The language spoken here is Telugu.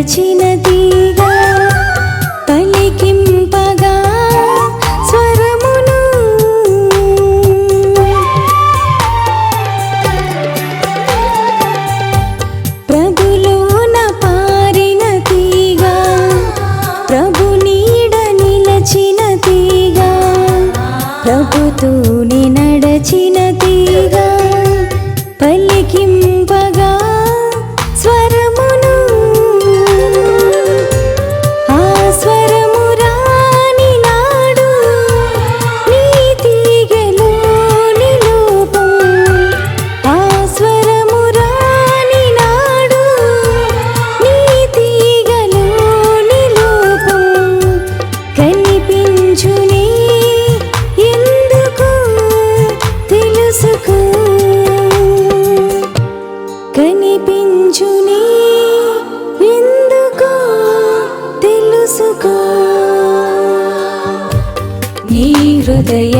నడచిన తీగా పలికింపగా స్వరమును ప్రభులోన పారిన తీగా ప్రభు నీడ నిలచిన తీగా ప్రభుతోనే నడచిన తీగా పలికింపగా స్వరమును ఆ స్వరము రాని నాడు నీ తీగెలోని లోపం ఆ స్వరము రాని నాడు నీ తీగెలోని లోపం కనిపించునే ఎందుకు తెలుసుకో కనిపించునే ఎందుకో తెలుసుకో నీ హృదయ